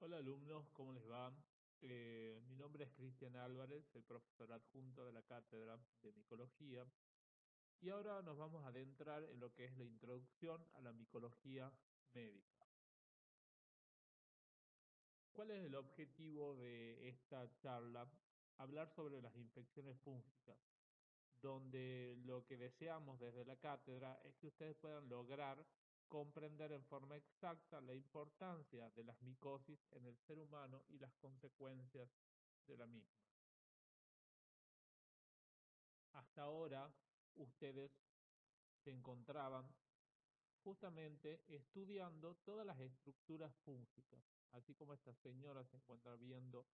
Hola alumnos, ¿cómo les va? Mi nombre es Cristian Álvarez, soy profesor adjunto de la cátedra de micología y ahora nos vamos a adentrar en lo que es la introducción a la micología médica. ¿Cuál es el objetivo de esta charla? Hablar sobre las infecciones fúngicas, donde lo que deseamos desde la cátedra es que ustedes puedan lograr comprender en forma exacta la importancia de las micosis en el ser humano y las consecuencias de la misma. Hasta ahora ustedes se encontraban justamente estudiando todas las estructuras fúngicas, así como esta señora se encuentra viendo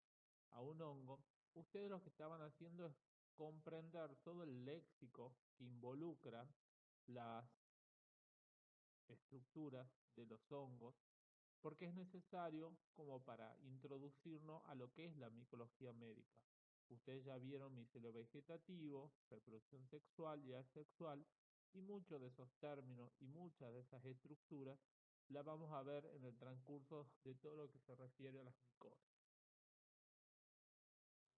a un hongo. Ustedes lo que estaban haciendo es comprender todo el léxico que involucra las estructuras de los hongos, porque es necesario como para introducirnos a lo que es la micología médica. Ustedes ya vieron micelio vegetativo, reproducción sexual y asexual, y muchos de esos términos y muchas de esas estructuras la vamos a ver en el transcurso de todo lo que se refiere a las micosis.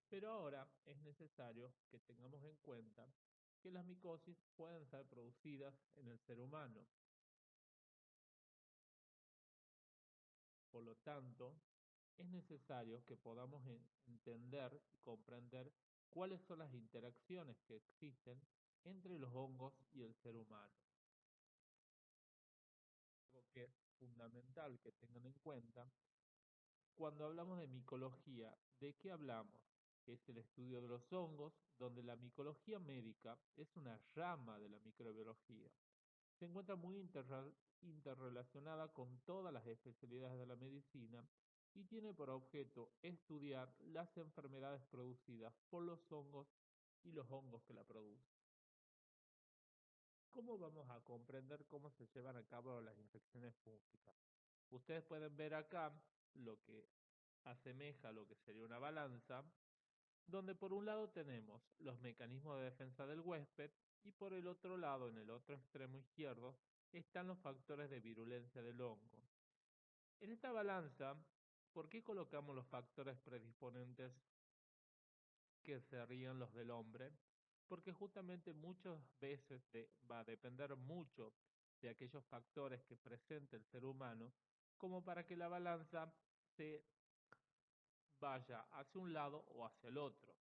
Pero ahora es necesario que tengamos en cuenta que las micosis pueden ser producidas en el ser humano. Por lo tanto, es necesario que podamos entender y comprender cuáles son las interacciones que existen entre los hongos y el ser humano. Algo que es fundamental que tengan en cuenta, cuando hablamos de micología, ¿de qué hablamos? Es el estudio de los hongos, donde la micología médica es una rama de la microbiología. Se encuentra muy interrelacionada con todas las especialidades de la medicina y tiene por objeto estudiar las enfermedades producidas por los hongos y los hongos que la producen. ¿Cómo vamos a comprender cómo se llevan a cabo las infecciones fúngicas? Ustedes pueden ver acá lo que asemeja a lo que sería una balanza, donde por un lado tenemos los mecanismos de defensa del huésped y por el otro lado, en el otro extremo izquierdo, están los factores de virulencia del hongo. En esta balanza, ¿por qué colocamos los factores predisponentes que serían los del hombre? Porque justamente muchas veces va a depender mucho de aquellos factores que presente el ser humano como para que la balanza se vaya hacia un lado o hacia el otro.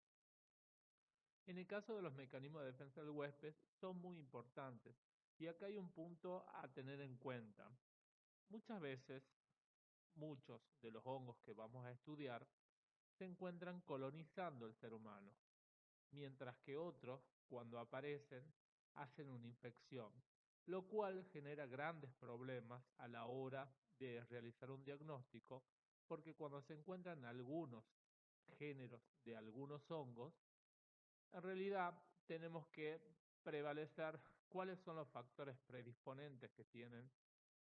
En el caso de los mecanismos de defensa del huésped son muy importantes y acá hay un punto a tener en cuenta. Muchas veces, muchos de los hongos que vamos a estudiar se encuentran colonizando el ser humano, mientras que otros, cuando aparecen, hacen una infección, lo cual genera grandes problemas a la hora de realizar un diagnóstico, porque cuando se encuentran algunos géneros de algunos hongos, en realidad tenemos que prevalecer cuáles son los factores predisponentes que tienen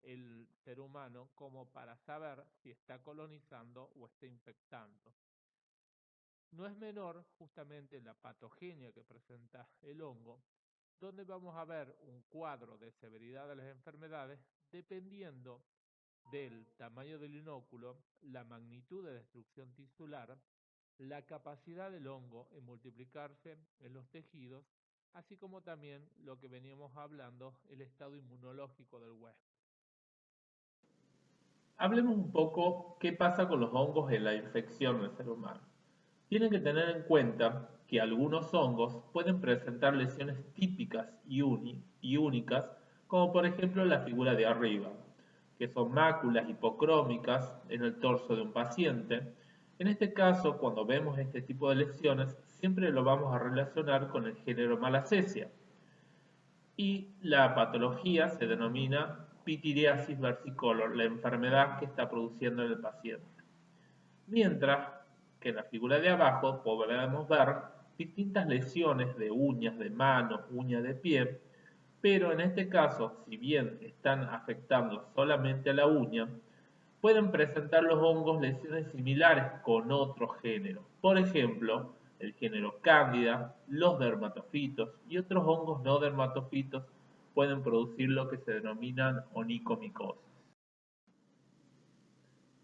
el ser humano como para saber si está colonizando o está infectando. No es menor justamente la patogenia que presenta el hongo, donde vamos a ver un cuadro de severidad de las enfermedades dependiendo del tamaño del inóculo, la magnitud de destrucción tisular, la capacidad del hongo en multiplicarse en los tejidos, así como también lo que veníamos hablando, el estado inmunológico del huésped. Hablemos un poco qué pasa con los hongos en la infección del ser humano. Tienen que tener en cuenta que algunos hongos pueden presentar lesiones típicas y únicas, como por ejemplo la figura de arriba, que son máculas hipocrómicas en el torso de un paciente. En este caso, cuando vemos este tipo de lesiones, siempre lo vamos a relacionar con el género Malassezia. Y la patología se denomina pityriasis versicolor, la enfermedad que está produciendo en el paciente. Mientras que en la figura de abajo podremos ver distintas lesiones de uñas de manos, uñas de pie, pero en este caso, si bien están afectando solamente a la uña, pueden presentar los hongos lesiones similares con otros géneros. Por ejemplo, el género Cándida, los dermatofitos y otros hongos no dermatofitos pueden producir lo que se denominan onicomicosis.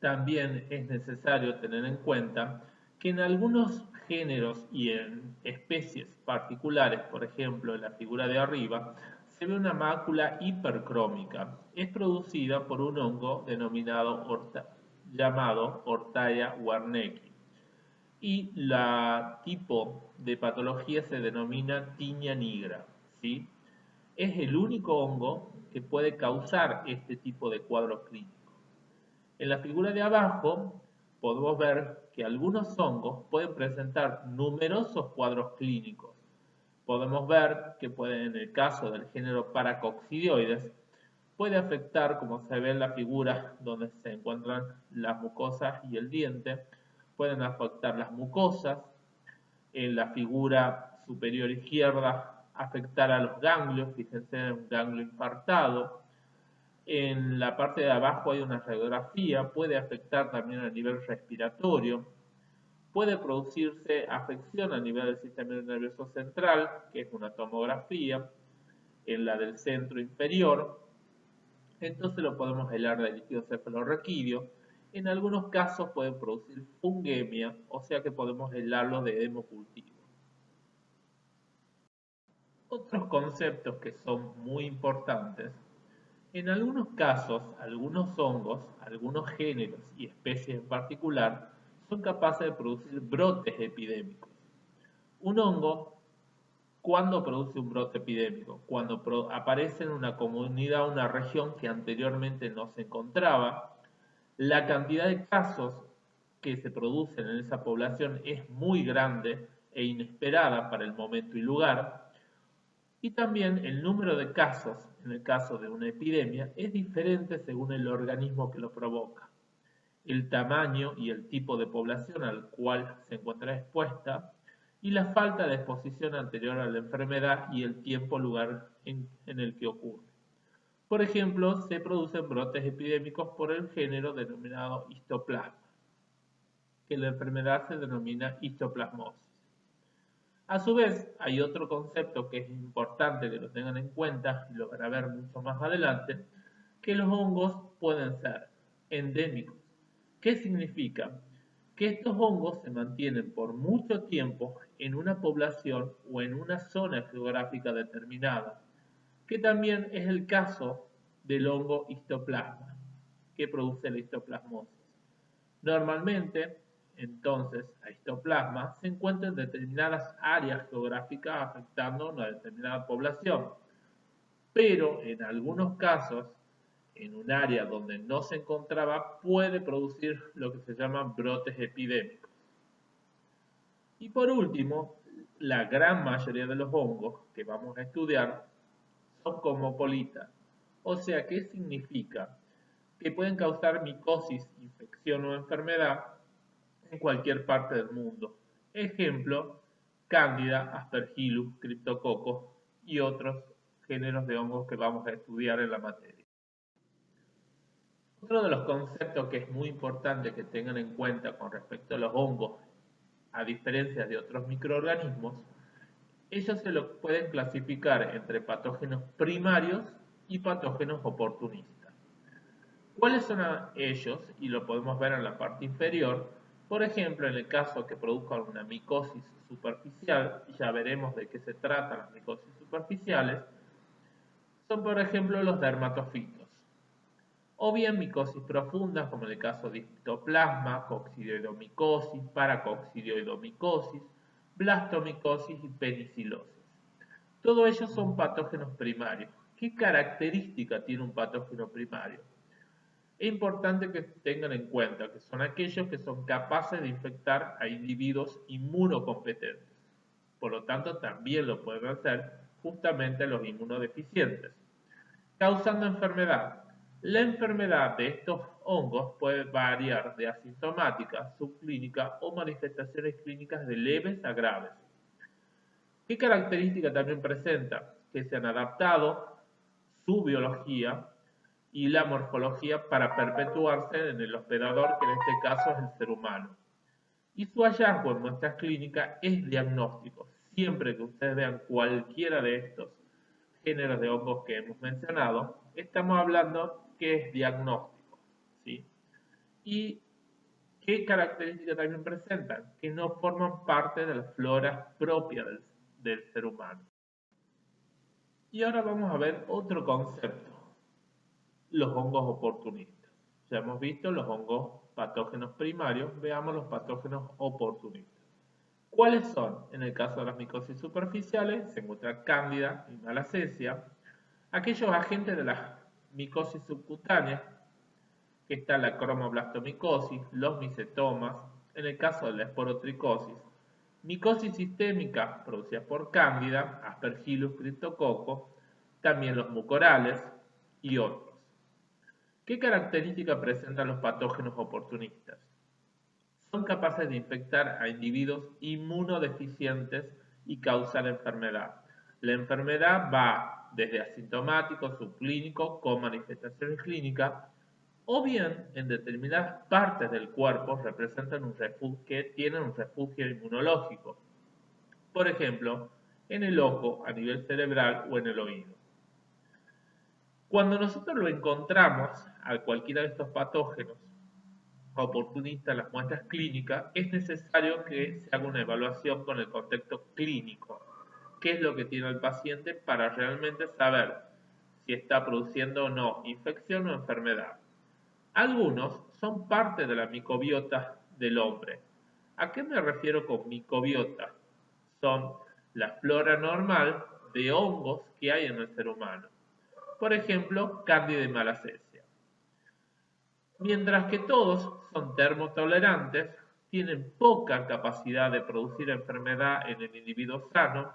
también es necesario tener en cuenta que en algunos géneros y en especies particulares, por ejemplo en la figura de arriba, se ve una mácula hipercrómica. Es producida por un hongo llamado Ortaya warnecki. Y la tipo de patología se denomina tiña nigra, ¿sí? Es el único hongo que puede causar este tipo de cuadros clínicos. En la figura de abajo podemos ver que algunos hongos pueden presentar numerosos cuadros clínicos. Podemos ver que en el caso del género Paracoccidioides, puede afectar, como se ve en la figura donde se encuentran las mucosas y el diente, pueden afectar las mucosas, en la figura superior izquierda afectar a los ganglios, fíjense en un ganglio infartado. En la parte de abajo hay una radiografía, puede afectar también a nivel respiratorio, puede producirse afección a nivel del sistema nervioso central, que es una tomografía, en la del centro inferior, entonces lo podemos aislar de líquido cefalorraquídeo. En algunos casos pueden producir fungemia, o sea que podemos aislarlo de hemocultivo. Otros conceptos que son muy importantes. En algunos casos, algunos hongos, algunos géneros y especies en particular son capaces de producir brotes epidémicos. Un hongo, ¿cuándo produce un brote epidémico? Cuando aparece en una comunidad o una región que anteriormente no se encontraba. La cantidad de casos que se producen en esa población es muy grande e inesperada para el momento y lugar. Y también el número de casos, en el caso de una epidemia, es diferente según el organismo que lo provoca. El tamaño y el tipo de población al cual se encuentra expuesta y la falta de exposición anterior a la enfermedad y el tiempo-lugar en el que ocurre. Por ejemplo, se producen brotes epidémicos por el género denominado histoplasma, que la enfermedad se denomina histoplasmosis. A su vez, hay otro concepto que es importante que lo tengan en cuenta, y lo van a ver mucho más adelante, que los hongos pueden ser endémicos. ¿Qué significa? Que estos hongos se mantienen por mucho tiempo en una población o en una zona geográfica determinada, que también es el caso del hongo histoplasma, que produce la histoplasmosis. Normalmente, entonces, la histoplasma se encuentra en determinadas áreas geográficas afectando a una determinada población, pero en algunos casos, en un área donde no se encontraba, puede producir lo que se llaman brotes epidémicos. Y por último, la gran mayoría de los hongos que vamos a estudiar son cosmopolitas. O sea, ¿qué significa? Que pueden causar micosis, infección o enfermedad en cualquier parte del mundo. Ejemplo, Cándida, Aspergillus, Cryptococcus y otros géneros de hongos que vamos a estudiar en la materia. Otro de los conceptos que es muy importante que tengan en cuenta con respecto a los hongos, a diferencia de otros microorganismos, ellos se los pueden clasificar entre patógenos primarios y patógenos oportunistas. ¿Cuáles son ellos? Y lo podemos ver en la parte inferior. Por ejemplo, en el caso que produzcan una micosis superficial, y ya veremos de qué se tratan las micosis superficiales, son por ejemplo los dermatofitos. O bien micosis profundas, como en el caso de histoplasma, coccidioidomicosis, paracoccidioidomicosis, blastomicosis y penicilosis. Todos ellos son patógenos primarios. ¿Qué característica tiene un patógeno primario? Es importante que tengan en cuenta que son aquellos que son capaces de infectar a individuos inmunocompetentes. Por lo tanto, también lo pueden hacer justamente los inmunodeficientes, causando enfermedad. La enfermedad de estos hongos puede variar de asintomática, subclínica o manifestaciones clínicas de leves a graves. ¿Qué característica también presenta? Que se han adaptado su biología y la morfología para perpetuarse en el hospedador, que en este caso es el ser humano. Y su hallazgo en muestras clínicas es diagnóstico. Siempre que ustedes vean cualquiera de estos géneros de hongos que hemos mencionado, estamos hablando que es diagnóstico, ¿sí? ¿Y qué características también presentan? Que no forman parte de la flora propia del ser humano. Y ahora vamos a ver otro concepto, los hongos oportunistas. Ya hemos visto los hongos patógenos primarios, veamos los patógenos oportunistas. ¿Cuáles son? En el caso de las micosis superficiales se encuentra cándida y malacesia. Aquellos agentes de la micosis subcutánea, que está la cromoblastomicosis, los micetomas, en el caso de la esporotricosis, micosis sistémica producida por cándida, aspergillus cryptococcus, también los mucorales y otros. ¿Qué características presentan los patógenos oportunistas? Son capaces de infectar a individuos inmunodeficientes y causar enfermedad. La enfermedad va desde asintomático, subclínico, con manifestaciones clínicas, o bien en determinadas partes del cuerpo representan un refugio, que tienen un refugio inmunológico. Por ejemplo, en el ojo, a nivel cerebral o en el oído. Cuando nosotros lo encontramos a cualquiera de estos patógenos oportunistas, las muestras clínicas, es necesario que se haga una evaluación con el contexto clínico. ¿Qué es lo que tiene el paciente para realmente saber si está produciendo o no infección o enfermedad? Algunos son parte de la microbiota del hombre. ¿A qué me refiero con microbiota? Son la flora normal de hongos que hay en el ser humano. Por ejemplo, Candida y Malassezia. Mientras que todos son termotolerantes, tienen poca capacidad de producir enfermedad en el individuo sano,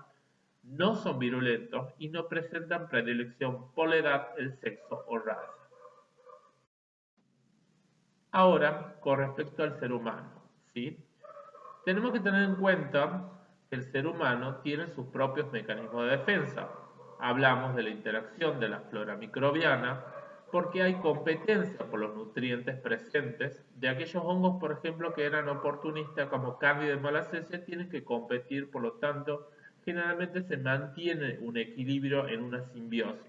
no son virulentos y no presentan predilección por la edad, el sexo o raza. Ahora, con respecto al ser humano, ¿sí? Tenemos que tener en cuenta que el ser humano tiene sus propios mecanismos de defensa. Hablamos de la interacción de la flora microbiana porque hay competencia por los nutrientes presentes de aquellos hongos, por ejemplo, que eran oportunistas como Candida y Malassezia, tienen que competir, por lo tanto, generalmente se mantiene un equilibrio en una simbiosis.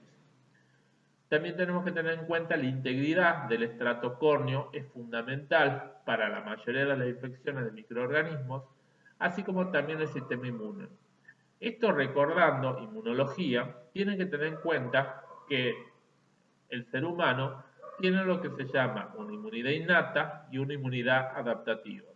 También tenemos que tener en cuenta la integridad del estrato córneo, es fundamental para la mayoría de las infecciones de microorganismos, así como también el sistema inmune. Esto, recordando inmunología, tienen que tener en cuenta que el ser humano tiene lo que se llama una inmunidad innata y una inmunidad adaptativa.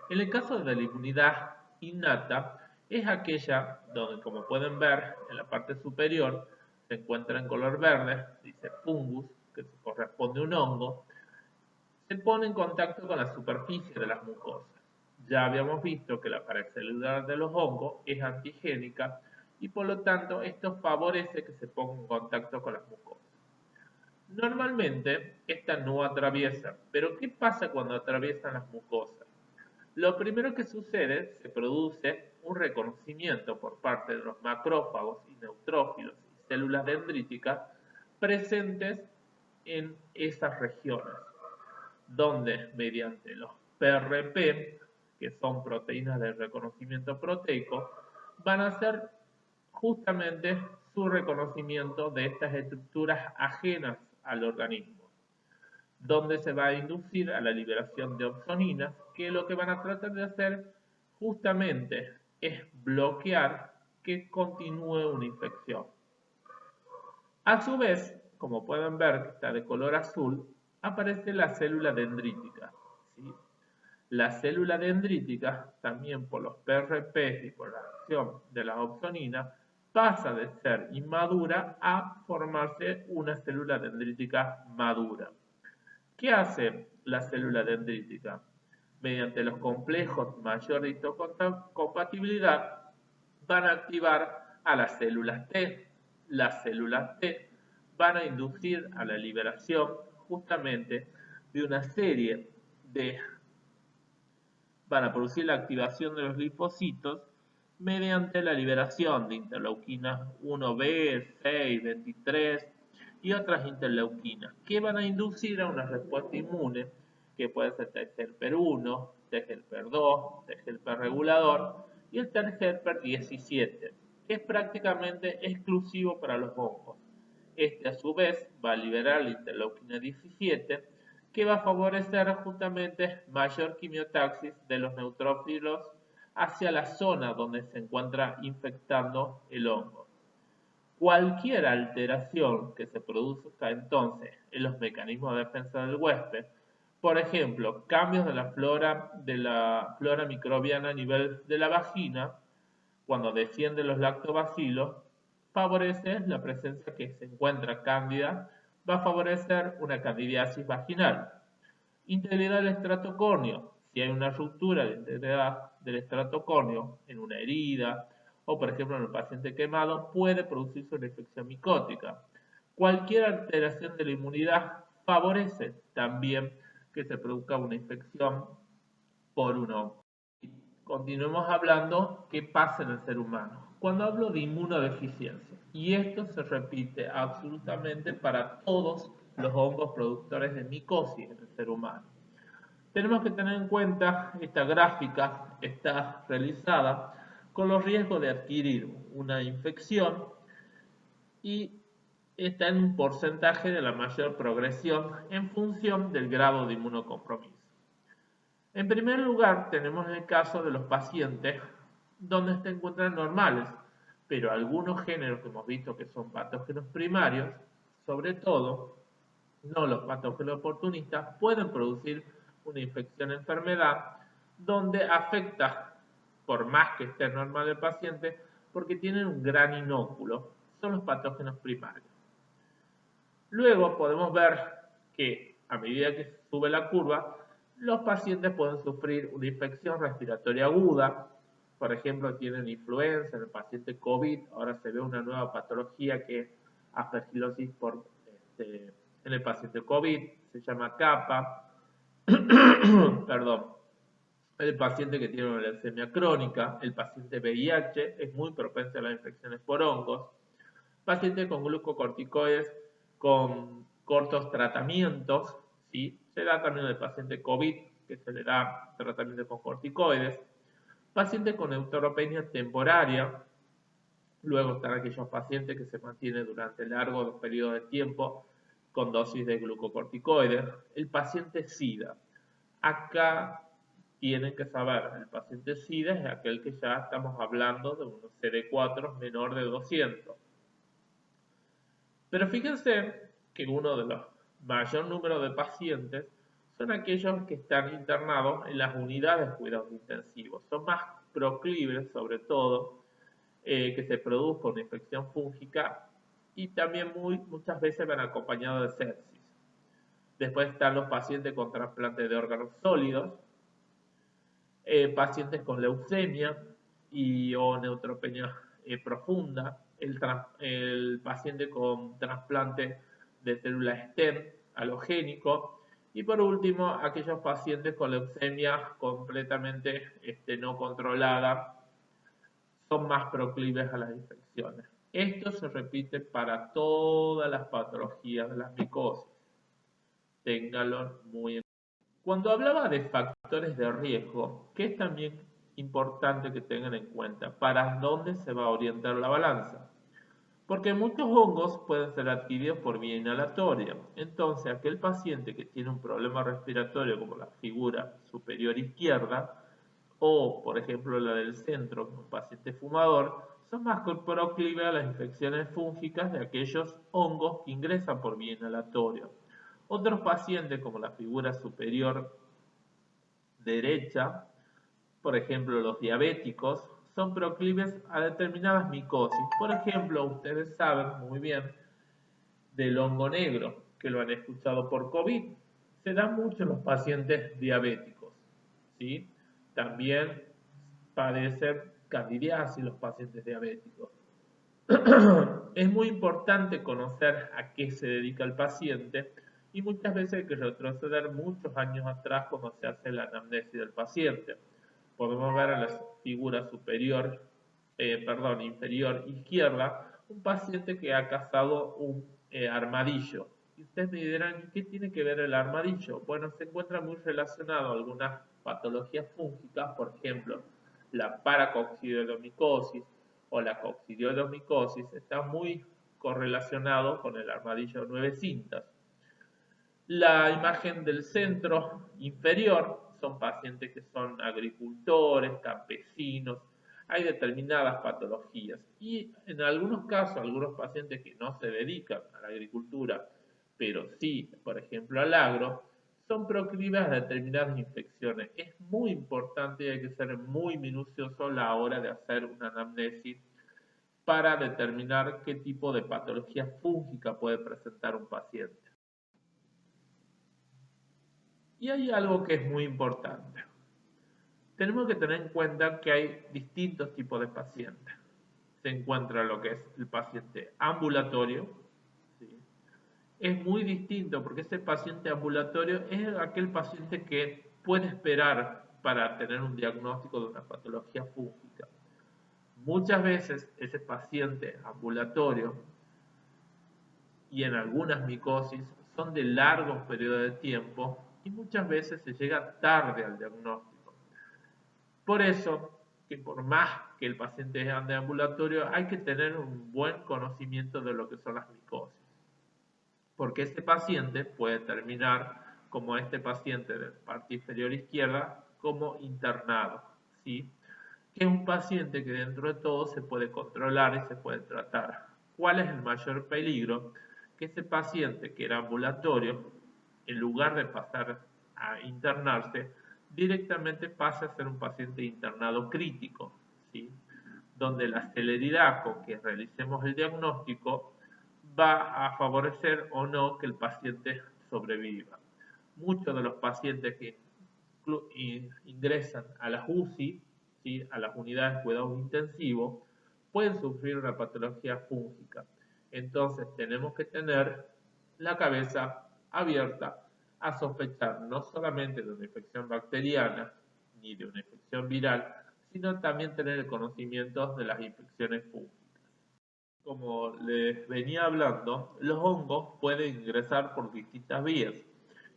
En el caso de la inmunidad innata, es aquella donde, como pueden ver en la parte superior, se encuentra en color verde, dice fungus, que corresponde a un hongo, se pone en contacto con la superficie de las mucosas. Ya habíamos visto que la pared celular de los hongos es antigénica y por lo tanto esto favorece que se ponga en contacto con las mucosas. Normalmente esta no atraviesa, pero ¿qué pasa cuando atraviesan las mucosas? Lo primero que sucede, se produce un reconocimiento por parte de los macrófagos y neutrófilos y células dendríticas presentes en esas regiones, donde mediante los PRP, que son proteínas de reconocimiento proteico, van a hacer justamente su reconocimiento de estas estructuras ajenas al organismo, donde se va a inducir a la liberación de opsoninas, que lo que van a tratar de hacer justamente es bloquear que continúe una infección. A su vez, como pueden ver que está de color azul, aparece la célula dendrítica. ¿Sí? La célula dendrítica, también por los PRP y por la acción de las opsoninas, pasa de ser inmadura a formarse una célula dendrítica madura. ¿Qué hace la célula dendrítica? Mediante los complejos mayor de histocompatibilidad van a activar a las células T. Las células T van a inducir a la liberación justamente de una serie de... van a producir la activación de los linfocitos mediante la liberación de interleuquinas 1B, 6, 23 y otras interleuquinas que van a inducir a una respuesta inmune que puede ser TGLPR1, TGLPR2, TGLP regulador y el TGLPR17, que es prácticamente exclusivo para los hongos. Este a su vez va a liberar la interleuquina 17, que va a favorecer justamente mayor quimiotaxis de los neutrófilos hacia la zona donde se encuentra infectando el hongo. Cualquier alteración que se produzca entonces en los mecanismos de defensa del huésped, por ejemplo, cambios de la flora microbiana a nivel de la vagina, cuando descienden los lactobacilos, favorece la presencia que se encuentra cándida, va a favorecer una candidiasis vaginal. Integridad del estrato córneo. Si hay una ruptura de integridad del estrato córneo en una herida o, por ejemplo, en el paciente quemado, puede producirse una infección micótica. Cualquier alteración de la inmunidad favorece también que se produzca una infección por un hongo. Continuemos hablando qué pasa en el ser humano. Cuando hablo de inmunodeficiencia, y esto se repite absolutamente para todos los hongos productores de micosis en el ser humano. Tenemos que tener en cuenta, esta gráfica está realizada con los riesgos de adquirir una infección y está en un porcentaje de la mayor progresión en función del grado de inmunocompromiso. En primer lugar, tenemos el caso de los pacientes donde se encuentran normales, pero algunos géneros que hemos visto que son patógenos primarios, sobre todo, no los patógenos oportunistas, pueden producir una infección-enfermedad donde afecta, por más que esté normal el paciente, porque tienen un gran inóculo, son los patógenos primarios. Luego podemos ver que a medida que sube la curva, los pacientes pueden sufrir una infección respiratoria aguda, por ejemplo, tienen influenza en el paciente COVID, ahora se ve una nueva patología que es aspergilosis en el paciente COVID, se llama CAPA, perdón, el paciente que tiene una leucemia crónica, el paciente VIH es muy propenso a las infecciones por hongos, paciente con glucocorticoides con cortos tratamientos, ¿sí? Se da también el paciente COVID, que se le da tratamiento con corticoides, paciente con neutropenia temporaria, luego están aquellos pacientes que se mantienen durante largos periodos de tiempo con dosis de glucocorticoides, el paciente SIDA. Acá tienen que saber, el paciente SIDA es aquel que ya estamos hablando de un CD4 menor de 200. Pero fíjense que uno de los mayor número de pacientes son aquellos que están internados en las unidades de cuidados intensivos. Son más proclives, sobre todo, que se produzca una infección fúngica y también muchas veces van acompañados de sepsis. Después están los pacientes con trasplante de órganos sólidos, pacientes con leucemia o neutropenia profunda, el paciente con trasplante de células STEM halogénico y por último aquellos pacientes con leucemia completamente no controlada son más proclives a las infecciones. Esto se repite para todas las patologías de las micosis. Ténganlo muy en cuenta. Cuando hablaba de factores de riesgo, que es también importante que tengan en cuenta para dónde se va a orientar la balanza. Porque muchos hongos pueden ser adquiridos por vía inhalatoria. Entonces, aquel paciente que tiene un problema respiratorio como la figura superior izquierda, o por ejemplo la del centro, un paciente fumador, son más proclives a las infecciones fúngicas de aquellos hongos que ingresan por vía inhalatoria. Otros pacientes, como la figura superior derecha, por ejemplo los diabéticos, son proclives a determinadas micosis. Por ejemplo, ustedes saben muy bien del hongo negro, que lo han escuchado por COVID. Se da mucho en los pacientes diabéticos, ¿sí? También padecen candidiasis los pacientes diabéticos. Es muy importante conocer a qué se dedica el paciente y muchas veces hay que retroceder muchos años atrás cuando se hace la anamnesis del paciente. Podemos ver en la figura inferior izquierda un paciente que ha cazado un armadillo. Y ustedes me dirán, ¿qué tiene que ver el armadillo? Bueno, se encuentra muy relacionado a algunas patologías fúngicas, por ejemplo, la paracoccidioidomicosis o la coccidioidomicosis, está muy correlacionado con el armadillo 9 cintas. La imagen del centro inferior son pacientes que son agricultores, campesinos, hay determinadas patologías y en algunos casos, algunos pacientes que no se dedican a la agricultura, pero sí, por ejemplo, al agro, son proclives a determinadas infecciones. Es muy importante y hay que ser muy minucioso a la hora de hacer una anamnesis para determinar qué tipo de patología fúngica puede presentar un paciente. Y hay algo que es muy importante. Tenemos que tener en cuenta que hay distintos tipos de pacientes. Se encuentra lo que es el paciente ambulatorio. ¿Sí? Es muy distinto porque ese paciente ambulatorio es aquel paciente que puede esperar para tener un diagnóstico de una patología fúngica. Muchas veces ese paciente ambulatorio y en algunas micosis son de largos periodos de tiempo y muchas veces se llega tarde al diagnóstico. Por eso, que por más que el paciente ande ambulatorio, hay que tener un buen conocimiento de lo que son las micosis. Porque este paciente puede terminar como este paciente de parte inferior izquierda, como internado, ¿sí? Que es un paciente que dentro de todo se puede controlar y se puede tratar. ¿Cuál es el mayor peligro? Que ese paciente que era ambulatorio, en lugar de pasar a internarse, directamente pasa a ser un paciente internado crítico, ¿sí? Donde la celeridad con que realicemos el diagnóstico va a favorecer o no que el paciente sobreviva. Muchos de los pacientes que ingresan a las UCI, ¿sí? A las unidades de cuidados intensivos, pueden sufrir una patología fúngica. Entonces tenemos que tener la cabeza abierta a sospechar no solamente de una infección bacteriana ni de una infección viral, sino también tener el conocimiento de las infecciones fúngicas. Como les venía hablando, los hongos pueden ingresar por distintas vías.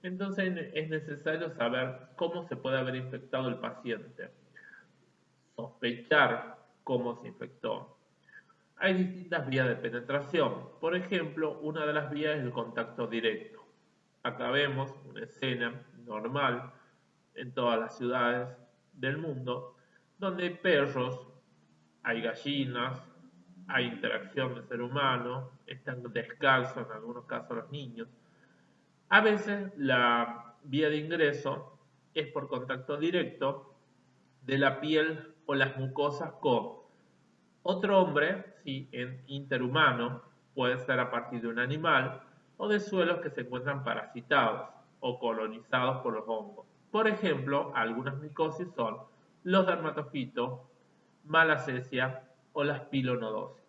Entonces es necesario saber cómo se puede haber infectado el paciente, sospechar cómo se infectó. Hay distintas vías de penetración. Por ejemplo, una de las vías es el contacto directo. Acá vemos una escena normal en todas las ciudades del mundo, donde hay perros, hay gallinas, hay interacción del ser humano, están descalzos en algunos casos los niños. A veces la vía de ingreso es por contacto directo de la piel o las mucosas con otro hombre, sí, en interhumano, puede ser a partir de un animal o de suelos que se encuentran parasitados o colonizados por los hongos. Por ejemplo, algunas micosis son los dermatofitos, malacesia o las pilonodosis.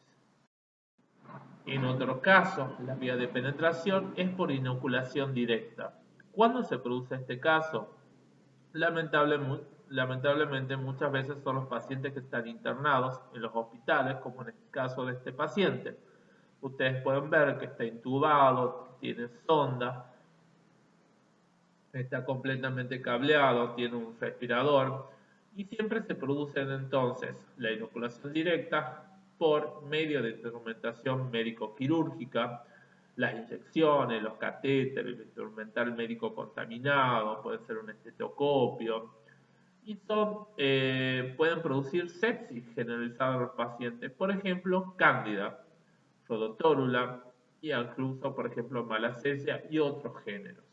En otro caso, la vía de penetración es por inoculación directa. ¿Cuándo se produce este caso? Lamentablemente muchas veces son los pacientes que están internados en los hospitales, como en el caso de este paciente. Ustedes pueden ver que está intubado, tiene sonda, está completamente cableado, tiene un respirador y siempre se produce entonces la inoculación directa por medio de instrumentación médico-quirúrgica, las inyecciones, los catéteres, el instrumental médico contaminado, puede ser un estetoscopio, y pueden producir sepsis generalizada en los pacientes, por ejemplo, cándida, rhodotórula y incluso, por ejemplo, malacesia y otros géneros.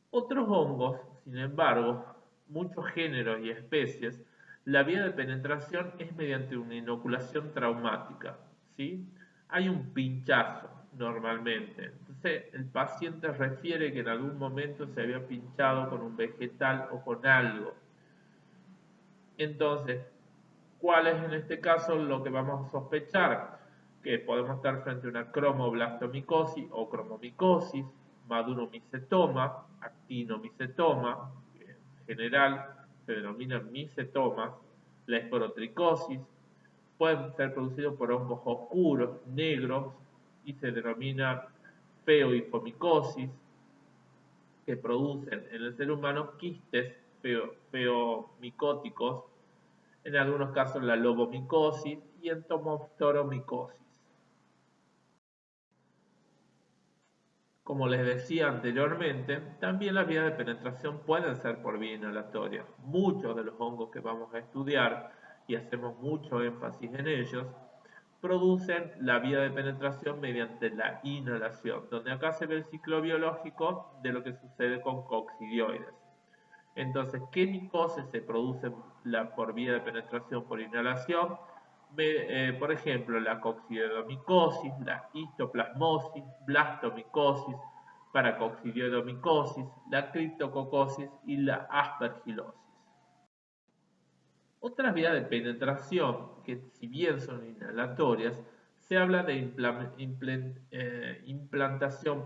Otros hongos, sin embargo, muchos géneros y especies, la vía de penetración es mediante una inoculación traumática, ¿sí? Hay un pinchazo normalmente. Entonces, el paciente refiere que en algún momento se había pinchado con un vegetal o con algo. Entonces, ¿cuál es en este caso lo que vamos a sospechar? Que podemos estar frente a una cromoblastomicosis o cromomicosis, maduromicetoma, actinomicetoma, que en general se denominan micetomas, la esporotricosis, pueden ser producidos por hongos oscuros, negros, y se denomina feoifomicosis, que producen en el ser humano quistes feomicóticos, en algunos casos la lobomicosis y entomophthoromicosis. Como les decía anteriormente, también las vías de penetración pueden ser por vía inhalatoria. Muchos de los hongos que vamos a estudiar, y hacemos mucho énfasis en ellos, producen la vía de penetración mediante la inhalación, donde acá se ve el ciclo biológico de lo que sucede con coccidioides. Entonces, ¿qué micosis se produce por vía de penetración por inhalación? Por ejemplo, la coccidioidomicosis, la histoplasmosis, blastomicosis, paracoccidioidomicosis, la criptococosis y la aspergilosis. Otras vías de penetración, que si bien son inhalatorias, se habla de implantación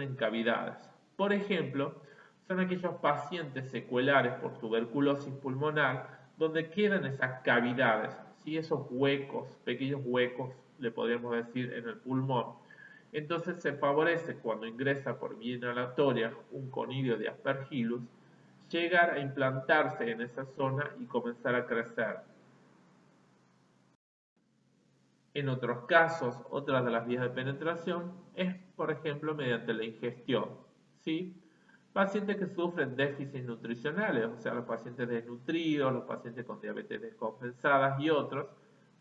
en cavidades. Por ejemplo, son aquellos pacientes secuelares por tuberculosis pulmonar donde quedan esas cavidades, ¿sí? Esos huecos, pequeños huecos, le podríamos decir, en el pulmón. Entonces se favorece cuando ingresa por vía inhalatoria un conidio de Aspergillus llegar a implantarse en esa zona y comenzar a crecer. En otros casos, otra de las vías de penetración es, por ejemplo, mediante la ingestión. ¿Sí? Pacientes que sufren déficits nutricionales, o sea, los pacientes desnutridos, los pacientes con diabetes descompensada y otros,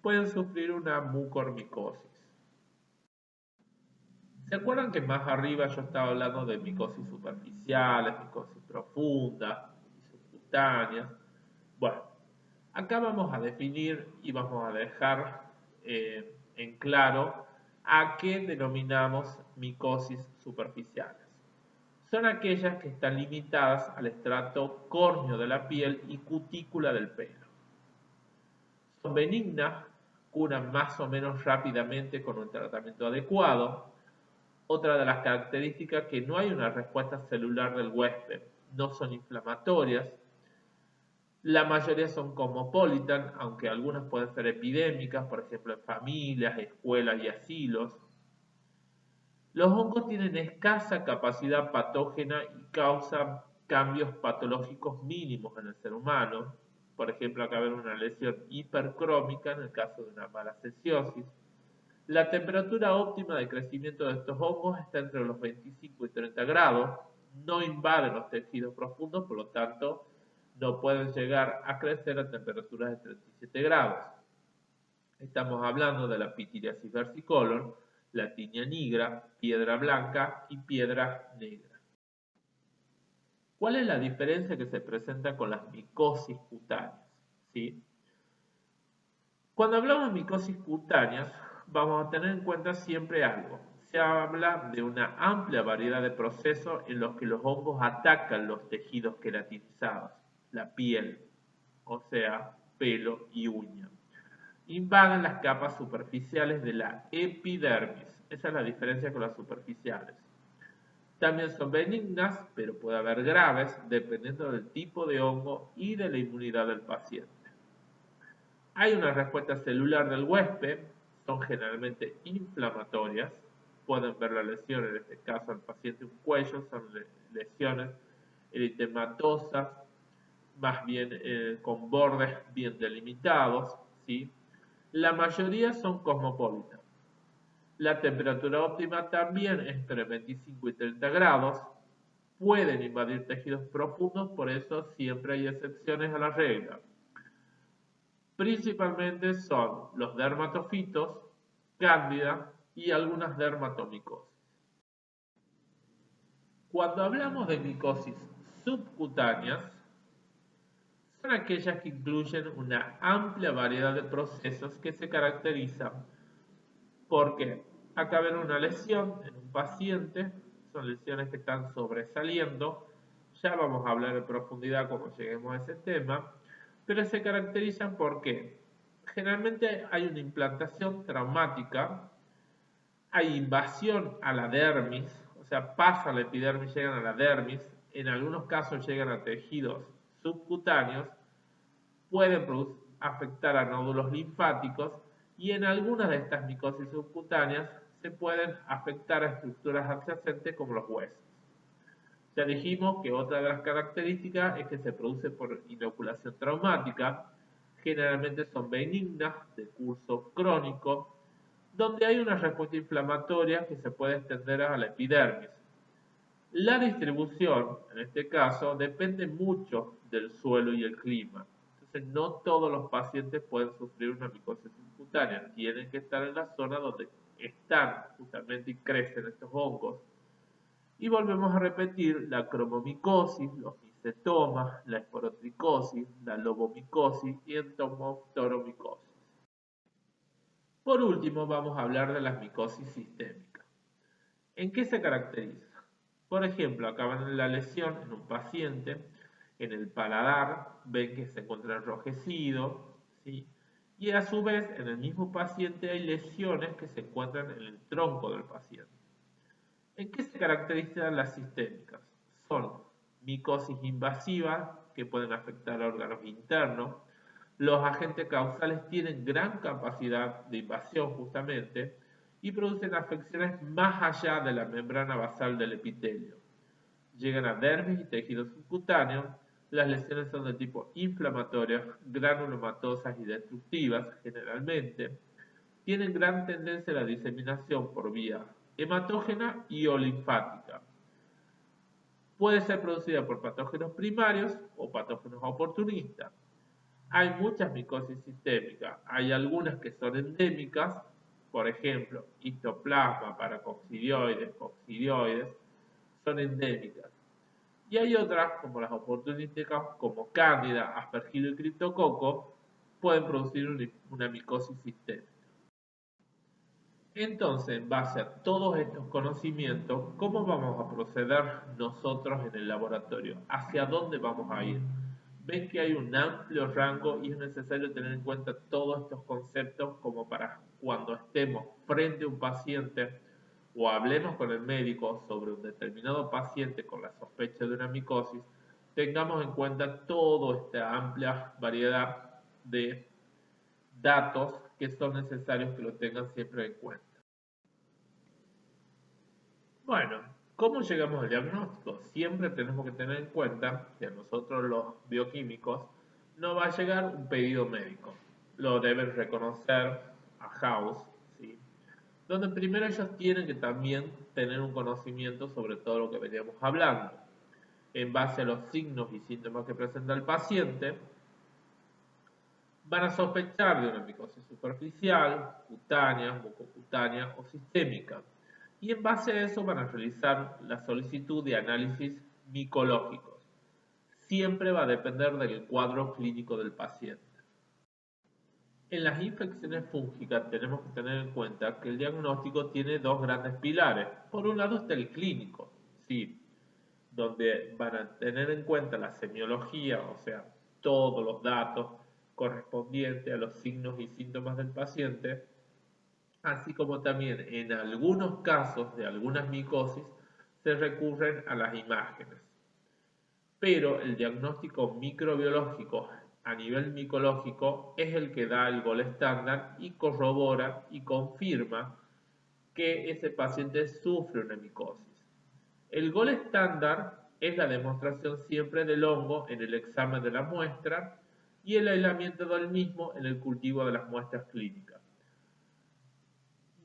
pueden sufrir una mucormicosis. ¿Se acuerdan que más arriba yo estaba hablando de micosis superficiales, micosis profundas y subcutáneas? Bueno, acá vamos a definir y vamos a dejar en claro a qué denominamos micosis superficiales. Son aquellas que están limitadas al estrato córneo de la piel y cutícula del pelo. Son benignas, curan más o menos rápidamente con un tratamiento adecuado. Otra de las características es que no hay una respuesta celular del huésped, no son inflamatorias. La mayoría son cosmopolitan, aunque algunas pueden ser epidémicas, por ejemplo en familias, escuelas y asilos. Los hongos tienen escasa capacidad patógena y causan cambios patológicos mínimos en el ser humano. Por ejemplo, acá ven una lesión hipercrómica en el caso de una malacesiosis. La temperatura óptima de crecimiento de estos hongos está entre los 25 y 30 grados. No invaden los tejidos profundos, por lo tanto, no pueden llegar a crecer a temperaturas de 37 grados. Estamos hablando de la Pitiriasis versicolor, la tiña nigra, piedra blanca y piedra negra. ¿Cuál es la diferencia que se presenta con las micosis cutáneas? ¿Sí? Cuando hablamos de micosis cutáneas, vamos a tener en cuenta siempre algo. Se habla de una amplia variedad de procesos en los que los hongos atacan los tejidos queratinizados, la piel, o sea, pelo y uña. Invaden las capas superficiales de la epidermis. Esa es la diferencia con las superficiales. También son benignas, pero puede haber graves dependiendo del tipo de hongo y de la inmunidad del paciente. Hay una respuesta celular del huésped, son generalmente inflamatorias. Pueden ver la lesión, en este caso al paciente un cuello, son lesiones eritematosas, más bien con bordes bien delimitados, ¿sí? La mayoría son cosmopolitas. La temperatura óptima también es entre 25 y 30 grados. Pueden invadir tejidos profundos, por eso siempre hay excepciones a la regla. Principalmente son los dermatofitos, cándida y algunas dermatomicosis. Cuando hablamos de micosis subcutáneas, son aquellas que incluyen una amplia variedad de procesos que se caracterizan porque acá ven una lesión en un paciente, son lesiones que están sobresaliendo, ya vamos a hablar en profundidad cuando lleguemos a ese tema, pero se caracterizan porque generalmente hay una implantación traumática, hay invasión a la dermis, o sea, pasan la epidermis, llegan a la dermis, en algunos casos llegan a tejidos subcutáneos, pueden afectar a nódulos linfáticos y en algunas de estas micosis subcutáneas se pueden afectar a estructuras adyacentes como los huesos. Ya dijimos que otra de las características es que se produce por inoculación traumática, generalmente son benignas, de curso crónico, donde hay una respuesta inflamatoria que se puede extender a la epidermis. La distribución, en este caso, depende mucho del suelo y el clima. Entonces, no todos los pacientes pueden sufrir una micosis subcutánea. Tienen que estar en la zona donde están justamente y crecen estos hongos. Y volvemos a repetir la cromomicosis, los micetomas, la esporotricosis, la lobomicosis y entomoftoromicosis. Por último, vamos a hablar de las micosis sistémicas. ¿En qué se caracteriza? Por ejemplo, acá ven la lesión en un paciente, en el paladar, ven que se encuentra enrojecido, ¿sí? Y a su vez, en el mismo paciente hay lesiones que se encuentran en el tronco del paciente. ¿En qué se caracterizan las sistémicas? Son micosis invasivas que pueden afectar a órganos internos. Los agentes causales tienen gran capacidad de invasión justamente y producen afecciones más allá de la membrana basal del epitelio. Llegan a dermis y tejidos subcutáneos. Las lesiones son de tipo inflamatorias, granulomatosas y destructivas generalmente. Tienen gran tendencia a la diseminación por vía hematógena y o linfática. Puede ser producida por patógenos primarios o patógenos oportunistas. Hay muchas micosis sistémicas. Hay algunas que son endémicas, por ejemplo, histoplasma, paracoccidioides, coccidioides, son endémicas. Y hay otras, como las oportunísticas, como cándida, aspergilo y criptococo, pueden producir una micosis sistémica. Entonces, en base a todos estos conocimientos, ¿cómo vamos a proceder nosotros en el laboratorio? ¿Hacia dónde vamos a ir? Ven que hay un amplio rango y es necesario tener en cuenta todos estos conceptos como para cuando estemos frente a un paciente o hablemos con el médico sobre un determinado paciente con la sospecha de una micosis, tengamos en cuenta toda esta amplia variedad de datos que son necesarios que lo tengan siempre en cuenta. Bueno, ¿cómo llegamos al diagnóstico? Siempre tenemos que tener en cuenta que a nosotros los bioquímicos no va a llegar un pedido médico. Lo deben reconocer a House, ¿sí? Donde primero ellos tienen que también tener un conocimiento sobre todo lo que veníamos hablando. En base a los signos y síntomas que presenta el paciente, van a sospechar de una micosis superficial, cutánea, mucocutánea o sistémica. Y en base a eso van a realizar la solicitud de análisis micológicos. Siempre va a depender del cuadro clínico del paciente. En las infecciones fúngicas tenemos que tener en cuenta que el diagnóstico tiene dos grandes pilares. Por un lado está el clínico, ¿sí? Donde van a tener en cuenta la semiología, o sea, todos los datos correspondientes a los signos y síntomas del paciente, así como también en algunos casos de algunas micosis se recurren a las imágenes. Pero el diagnóstico microbiológico a nivel micológico es el que da el gol estándar y corrobora y confirma que ese paciente sufre una micosis. El gol estándar es la demostración siempre del hongo en el examen de la muestra y el aislamiento del mismo en el cultivo de las muestras clínicas,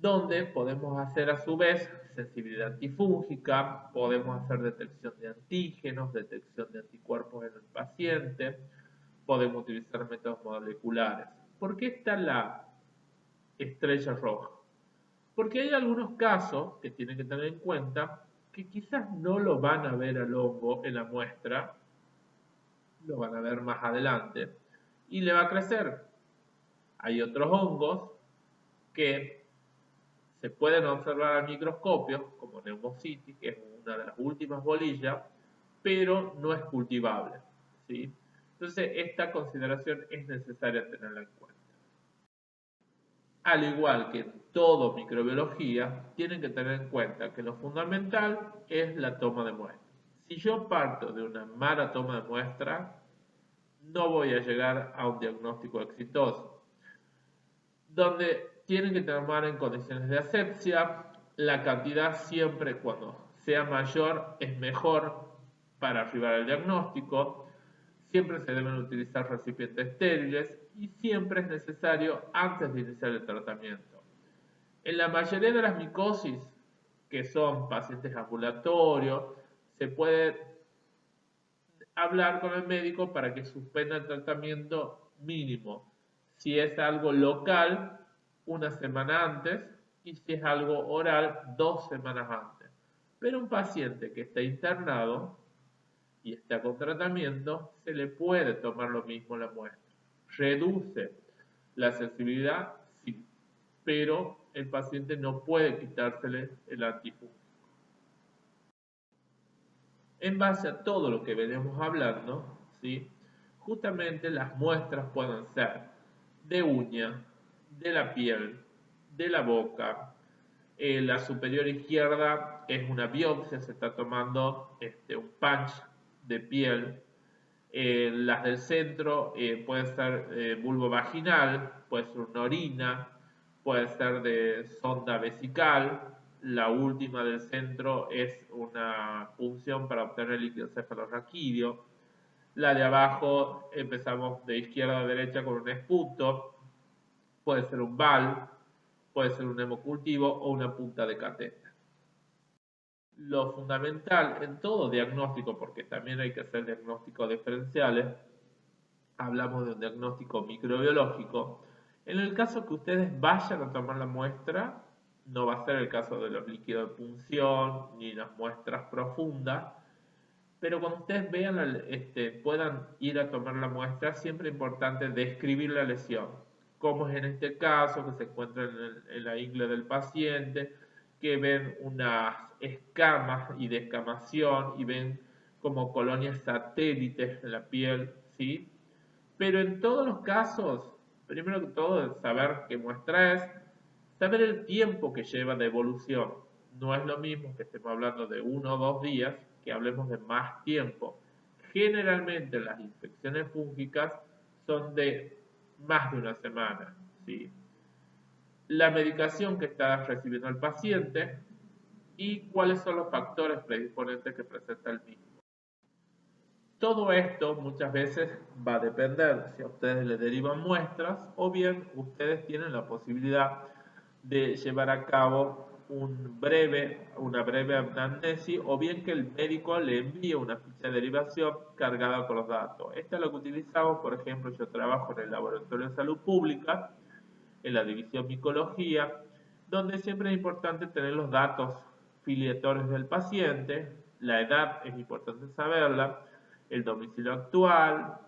donde podemos hacer a su vez sensibilidad antifúngica, podemos hacer detección de antígenos, detección de anticuerpos en el paciente, podemos utilizar métodos moleculares. ¿Por qué está la estrella roja? Porque hay algunos casos que tienen que tener en cuenta que quizás no lo van a ver al hongo en la muestra, lo van a ver más adelante y le va a crecer. Hay otros hongos que se pueden observar al microscopio, como Pneumocystis, que es una de las últimas bolillas, pero no es cultivable, ¿sí? Entonces, esta consideración es necesaria tenerla en cuenta. Al igual que en todo microbiología, tienen que tener en cuenta que lo fundamental es la toma de muestra. Si yo parto de una mala toma de muestra, no voy a llegar a un diagnóstico exitoso. Donde tienen que tomar en condiciones de asepsia, la cantidad siempre cuando sea mayor es mejor para arribar al diagnóstico. Siempre se deben utilizar recipientes estériles y siempre es necesario antes de iniciar el tratamiento. En la mayoría de las micosis, que son pacientes ambulatorios, se puede hablar con el médico para que suspenda el tratamiento mínimo. Si es algo local, una semana antes, y si es algo oral, 2 semanas antes. Pero un paciente que está internado y está con tratamiento, se le puede tomar lo mismo la muestra. Reduce la sensibilidad, sí, pero el paciente no puede quitársele el antifúngico. En base a todo lo que venimos hablando, ¿sí? Justamente las muestras pueden ser de uña, de la piel, de la boca. La superior izquierda es una biopsia, se está tomando un punch de piel. Las del centro puede ser bulbo vaginal, puede ser una orina, puede ser de sonda vesical. La última del centro es una punción para obtener líquido cefalorraquídeo. La de abajo empezamos de izquierda a derecha con un esputo, puede ser un BAL, puede ser un hemocultivo o una punta de catéter. Lo fundamental en todo diagnóstico, porque también hay que hacer diagnósticos diferenciales, hablamos de un diagnóstico microbiológico. En el caso que ustedes vayan a tomar la muestra, no va a ser el caso de los líquidos de punción ni las muestras profundas, pero cuando ustedes vean, puedan ir a tomar la muestra, siempre es importante describir la lesión, como es en este caso, que se encuentra en la ingle del paciente, que ven unas escamas y descamación y ven como colonias satélites en la piel, ¿sí? Pero en todos los casos, primero que todo, saber qué muestra es, saber el tiempo que lleva de evolución. No es lo mismo que estemos hablando de 1 o 2 días, que hablemos de más tiempo. Generalmente las infecciones fúngicas son de más de una semana, ¿sí? La medicación que está recibiendo el paciente y cuáles son los factores predisponentes que presenta el mismo. Todo esto muchas veces va a depender si a ustedes les derivan muestras o bien ustedes tienen la posibilidad de llevar a cabo una breve anamnesis o bien que el médico le envíe una ficha de derivación cargada con los datos. Esto es lo que utilizamos, por ejemplo, yo trabajo en el Laboratorio de Salud Pública, en la división micología, donde siempre es importante tener los datos filiatorios del paciente, la edad es importante saberla, el domicilio actual,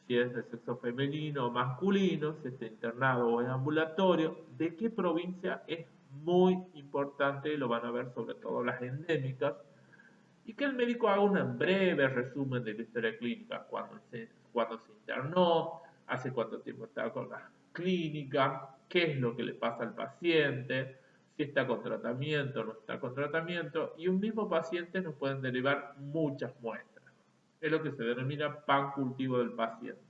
si es de sexo femenino o masculino, si está internado o es ambulatorio, de qué provincia es muy importante, lo van a ver sobre todo las endémicas, y que el médico haga un breve resumen de la historia clínica, cuando se internó, hace cuánto tiempo está con la clínica, qué es lo que le pasa al paciente, si está con tratamiento o no está con tratamiento, y un mismo paciente nos pueden derivar muchas muestras. Es lo que se denomina pancultivo del paciente.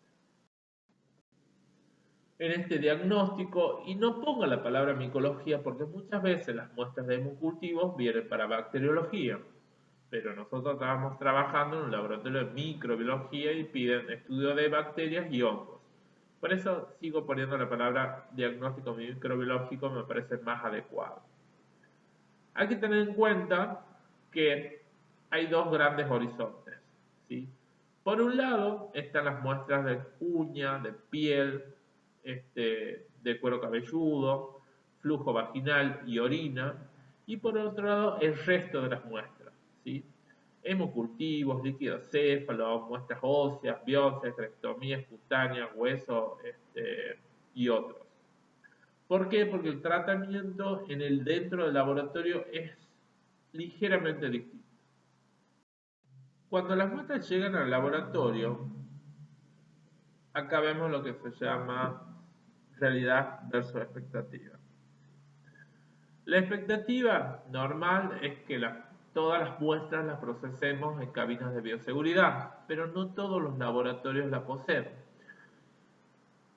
En este diagnóstico, y no ponga la palabra micología porque muchas veces las muestras de hemocultivos vienen para bacteriología, pero nosotros estamos trabajando en un laboratorio de microbiología y piden estudio de bacterias y hongos. Por eso sigo poniendo la palabra diagnóstico microbiológico, me parece más adecuado. Hay que tener en cuenta que hay dos grandes horizontes, ¿sí? Por un lado están las muestras de uña, de piel, de cuero cabelludo, flujo vaginal y orina, y por otro lado el resto de las muestras, ¿sí? Hemocultivos, líquidos céfalos, muestras óseas, biopsias, ectomías cutáneas, hueso y otros. ¿Por qué? Porque el tratamiento dentro del laboratorio es ligeramente distinto. Cuando las muestras llegan al laboratorio, acá vemos lo que se llama realidad versus expectativa. La expectativa normal es que todas las muestras las procesemos en cabinas de bioseguridad, pero no todos los laboratorios la poseen.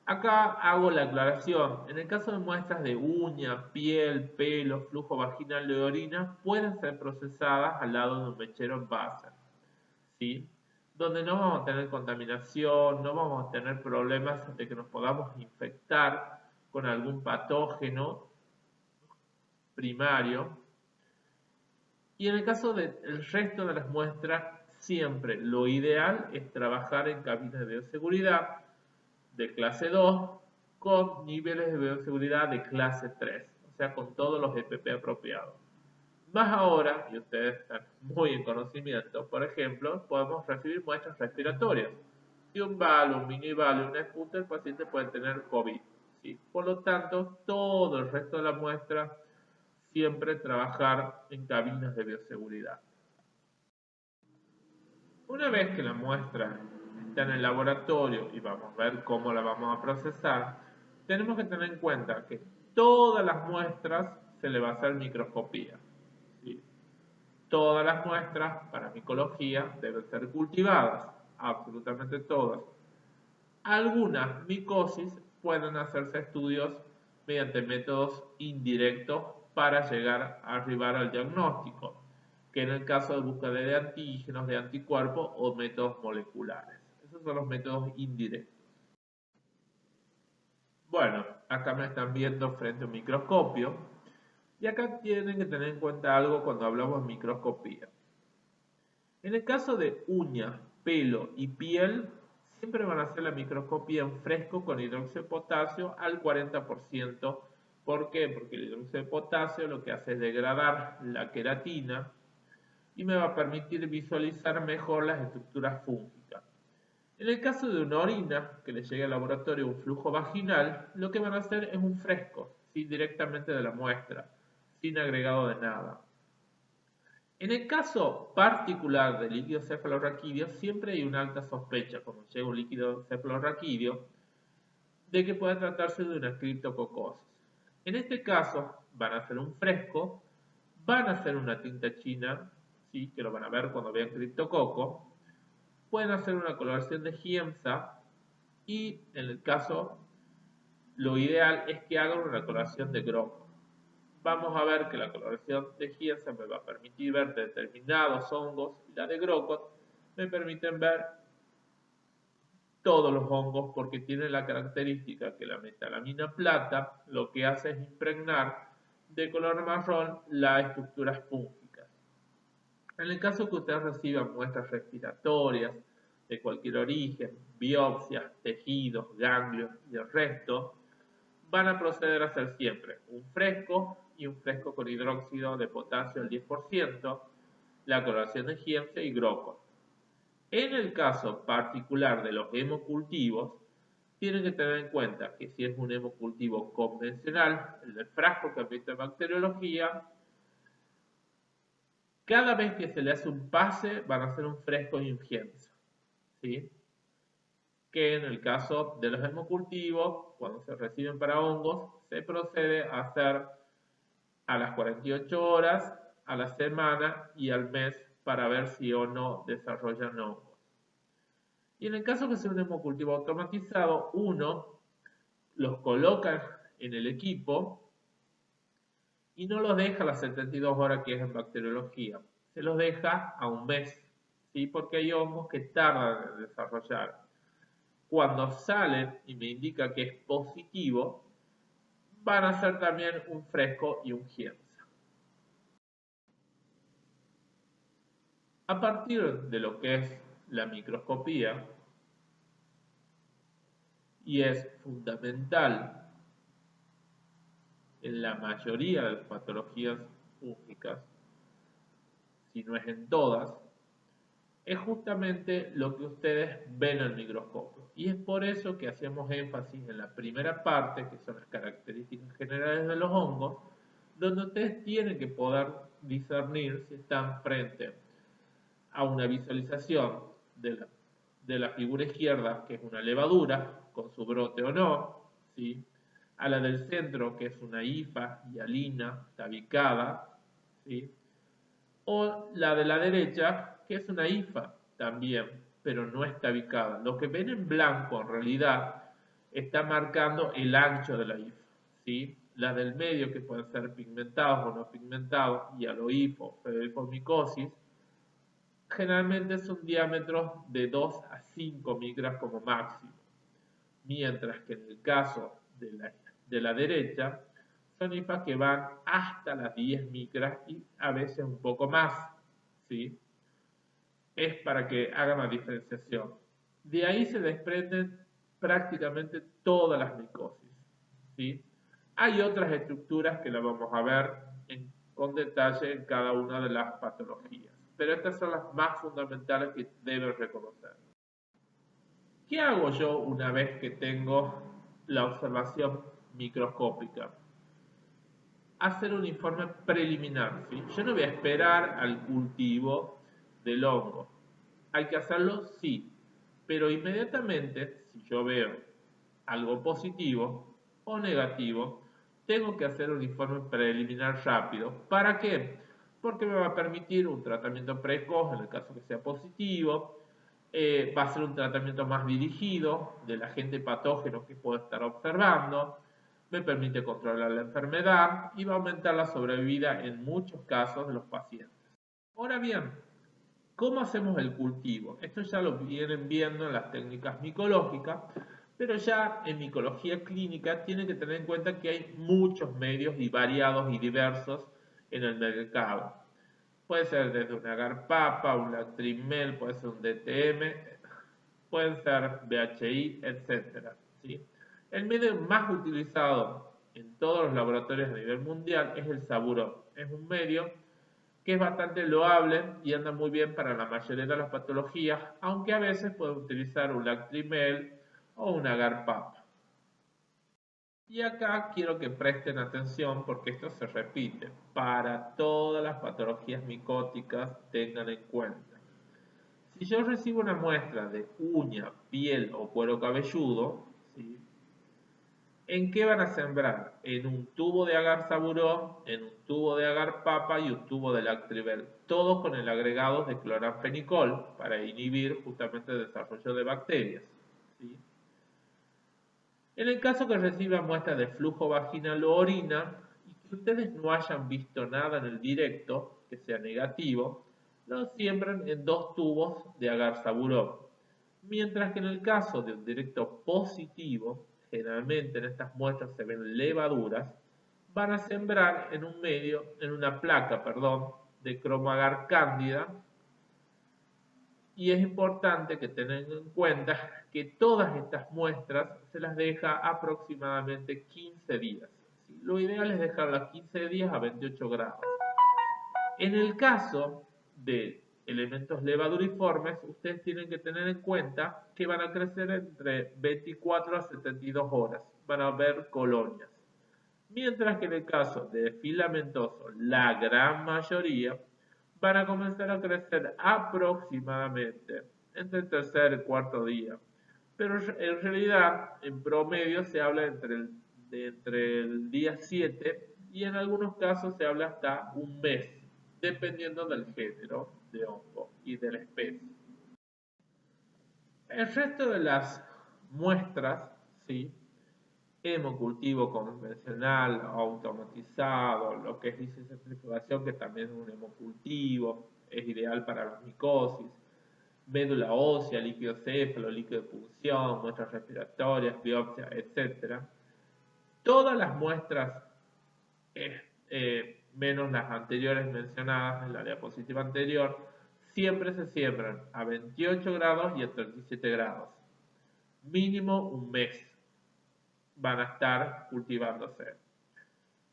Acá hago la aclaración, en el caso de muestras de uña, piel, pelo, flujo vaginal y orina, pueden ser procesadas al lado de un mechero en base, ¿sí? Donde no vamos a tener contaminación, no vamos a tener problemas de que nos podamos infectar con algún patógeno primario. Y en el caso del resto de las muestras, siempre lo ideal es trabajar en cabinas de bioseguridad de clase 2 con niveles de bioseguridad de clase 3, o sea, con todos los EPP apropiados. Más ahora, y ustedes están muy en conocimiento, por ejemplo, podemos recibir muestras respiratorias. Si un VALO, un mini VALO y una EPUTA, el paciente puede tener COVID. ¿Sí? Por lo tanto, todo el resto de la muestra siempre trabajar en cabinas de bioseguridad. Una vez que la muestra está en el laboratorio y vamos a ver cómo la vamos a procesar, tenemos que tener en cuenta que todas las muestras se le va a hacer microscopía. ¿Sí? Todas las muestras para micología deben ser cultivadas, absolutamente todas. Algunas micosis pueden hacerse estudios mediante métodos indirectos para llegar a arribar al diagnóstico, que en el caso de búsqueda de antígenos, de anticuerpos o métodos moleculares. Esos son los métodos indirectos. Bueno, acá me están viendo frente a un microscopio y acá tienen que tener en cuenta algo cuando hablamos de microscopía. En el caso de uñas, pelo y piel, siempre van a hacer la microscopía en fresco con hidróxido de potasio al 40%. ¿Por qué? Porque el hidróxido de potasio lo que hace es degradar la queratina y me va a permitir visualizar mejor las estructuras fúngicas. En el caso de una orina que le llegue al laboratorio un flujo vaginal, lo que van a hacer es un fresco, ¿sí? Directamente de la muestra, sin agregado de nada. En el caso particular del líquido cefalorraquídeo, siempre hay una alta sospecha, cuando llega un líquido cefalorraquídeo, de que puede tratarse de una criptococosis. En este caso, van a hacer un fresco, van a hacer una tinta china, ¿sí? Que lo van a ver cuando vean criptococo, pueden hacer una coloración de Giemsa y, en el caso, lo ideal es que hagan una coloración de Groco. Vamos a ver que la coloración de Giemsa me va a permitir ver determinados hongos y la de Grocott me permiten ver todos los hongos porque tiene la característica que la metalamina plata lo que hace es impregnar de color marrón las estructuras fúngicas. En el caso que ustedes reciban muestras respiratorias de cualquier origen, biopsias, tejidos, ganglios y el resto, van a proceder a hacer siempre un fresco y un fresco con hidróxido de potasio al 10%, la coloración de Giemsa y Grocott. En el caso particular de los hemocultivos, tienen que tener en cuenta que si es un hemocultivo convencional, el del frasco que visto en bacteriología, cada vez que se le hace un pase van a hacer un fresco y un Giemsa, ¿sí? Que en el caso de los hemocultivos, cuando se reciben para hongos, se procede a hacer a las 48 horas, a la semana y al mes para ver si o no desarrollan hongos. Y en el caso que sea un hemocultivo automatizado, uno los coloca en el equipo y no los deja a las 72 horas que es en bacteriología, se los deja a un mes, ¿sí? Porque hay hongos que tardan en desarrollar. Cuando salen y me indica que es positivo, van a hacer también un fresco y un Giemsa. A partir de lo que es la microscopía, y es fundamental en la mayoría de las patologías fúngicas, si no es en todas, es justamente lo que ustedes ven en el microscopio. Y es por eso que hacemos énfasis en la primera parte, que son las características generales de los hongos, donde ustedes tienen que poder discernir si están frente a una visualización de la figura izquierda, que es una levadura, con su brote o no, ¿sí? A la del centro, que es una hifa hialina tabicada, ¿sí? O la de la derecha, que es una hifa también, pero no está tabicada. Lo que ven en blanco, en realidad, está marcando el ancho de la hifa, ¿sí? La del medio, que pueden ser pigmentados o no pigmentados, y a lo hifo, micosis, generalmente son diámetros de 2 a 5 micras como máximo, mientras que en el caso de la derecha son IFAs que van hasta las 10 micras y a veces un poco más, ¿sí? Es para que hagan la diferenciación. De ahí se desprenden prácticamente todas las micosis, ¿sí? Hay otras estructuras que las vamos a ver con detalle en cada una de las patologías, pero estas son las más fundamentales que deben reconocer. ¿Qué hago yo una vez que tengo la observación microscópica? Hacer un informe preliminar, ¿sí? Yo no voy a esperar al cultivo del hongo. ¿Hay que hacerlo? Sí. Pero inmediatamente, si yo veo algo positivo o negativo, tengo que hacer un informe preliminar rápido. ¿Para qué? Porque me va a permitir un tratamiento precoz en el caso que sea positivo. Va a ser un tratamiento más dirigido del agente patógeno que puedo estar observando. Me permite controlar la enfermedad y va a aumentar la sobrevida en muchos casos de los pacientes. Ahora bien, ¿cómo hacemos el cultivo? Esto ya lo vienen viendo en las técnicas micológicas, pero ya en micología clínica tienen que tener en cuenta que hay muchos medios y variados y diversos en el mercado. Puede ser desde una garpapa, un lactrimel, puede ser un DTM, pueden ser BHI, etc. ¿sí? El medio más utilizado en todos los laboratorios a nivel mundial es el Saburón. Es un medio que es bastante loable y anda muy bien para la mayoría de las patologías, aunque a veces pueden utilizar un lactrimel o un agar-papa. Y acá quiero que presten atención porque esto se repite. Para todas las patologías micóticas tengan en cuenta. Si yo recibo una muestra de uña, piel o cuero cabelludo, ¿sí? ¿En qué van a sembrar? En un tubo de agar saburó, en un tubo de agar papa y un tubo de lactribel, todos con el agregado de cloranfenicol para inhibir justamente el desarrollo de bacterias. ¿sí? En el caso que reciban muestras de flujo vaginal o orina y que ustedes no hayan visto nada en el directo, que sea negativo, lo siembran en 2 tubos de agar saburó. Mientras que en el caso de un directo positivo, generalmente en estas muestras se ven levaduras, van a sembrar en un medio, en una placa, perdón, de cromagar cándida. Y es importante que tengan en cuenta que todas estas muestras se las deja aproximadamente 15 días. Lo ideal es dejarlas 15 días a 28 grados. En el caso de elementos levaduriformes, ustedes tienen que tener en cuenta que van a crecer entre 24 a 72 horas. Van a haber colonias. Mientras que en el caso de filamentosos, la gran mayoría van a comenzar a crecer aproximadamente entre el tercer y cuarto día. Pero en realidad, en promedio, se habla entre el día 7 y en algunos casos se habla hasta un mes, dependiendo del género de hongo y de la especie. El resto de las muestras, ¿sí? Hemocultivo convencional, automatizado, lo que es licencia que también es un hemocultivo, es ideal para la micosis, médula ósea, líquido céfalo, líquido de punción, muestras respiratorias, biopsia, etc. Todas las muestras, menos las anteriores mencionadas en la diapositiva anterior, siempre se siembran a 28 grados y a 37 grados. Mínimo un mes van a estar cultivándose.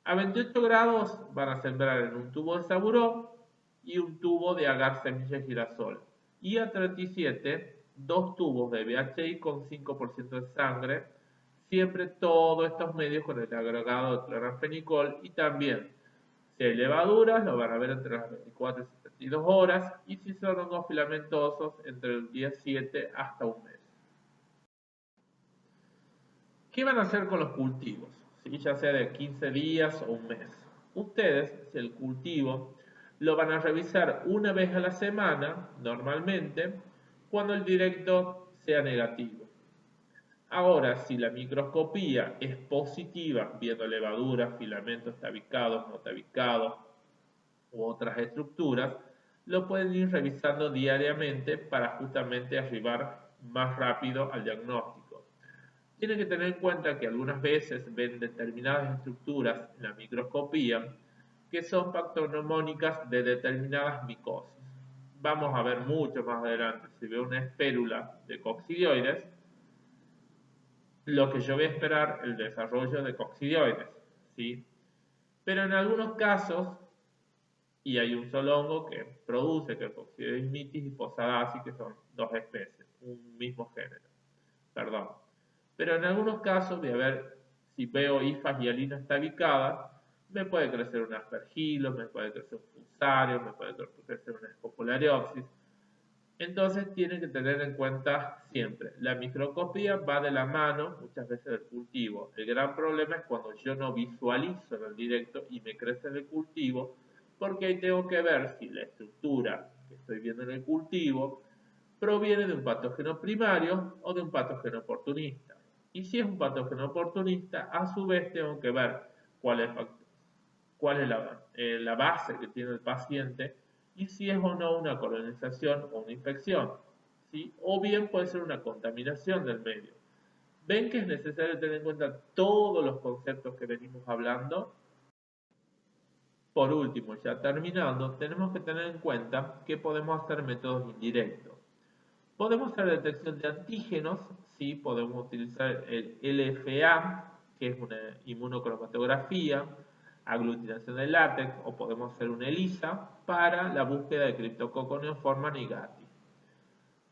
A 28 grados van a sembrar en un tubo de saburó y un tubo de agar semilla girasol. Y a 37, 2 tubos de BHI con 5% de sangre. Siempre todos estos medios con el agregado de cloranfenicol y también si hay levaduras lo van a ver entre las 24 y 72 horas y si son hongos filamentosos entre el día 7 hasta un mes. ¿Qué van a hacer con los cultivos? ¿Sí? Ya sea de 15 días o un mes. Ustedes, si el cultivo, lo van a revisar una vez a la semana, normalmente, cuando el directo sea negativo. Ahora, si la microscopía es positiva, viendo levaduras, filamentos tabicados, no tabicados u otras estructuras, lo pueden ir revisando diariamente para justamente arribar más rápido al diagnóstico. tienen que tener en cuenta que algunas veces ven determinadas estructuras en la microscopía que son patognomónicas de determinadas micosis. Vamos a ver mucho más adelante, si veo una espérula de coccidioides, lo que yo voy a esperar el desarrollo de coccidioides, ¿sí? Pero en algunos casos, y hay un solo hongo que produce que el Coccidioides mitis y Posadacea, que son dos especies, un mismo género, perdón. Pero en algunos casos voy a ver, si veo hifas y alinas tabicadas, me puede crecer un aspergilo, me puede crecer un fusario, me puede crecer una escopulariopsis. Entonces tienen que tener en cuenta siempre, la microscopía va de la mano muchas veces del cultivo. El gran problema es cuando yo no visualizo en el directo y me crece en el cultivo, porque ahí tengo que ver si la estructura que estoy viendo en el cultivo proviene de un patógeno primario o de un patógeno oportunista. Y si es un patógeno oportunista, a su vez tengo que ver cuál es, la base que tiene el paciente y si es o no una colonización o una infección, ¿sí? O bien puede ser una contaminación del medio. ¿Ven que es necesario tener en cuenta todos los conceptos que venimos hablando? Por último, ya terminando, tenemos que tener en cuenta que podemos hacer métodos indirectos. Podemos hacer detección de antígenos, ¿sí? Podemos utilizar el LFA, que es una inmunocromatografía, aglutinación de látex, o podemos hacer una ELISA para la búsqueda de Cryptococcus neoforma negati.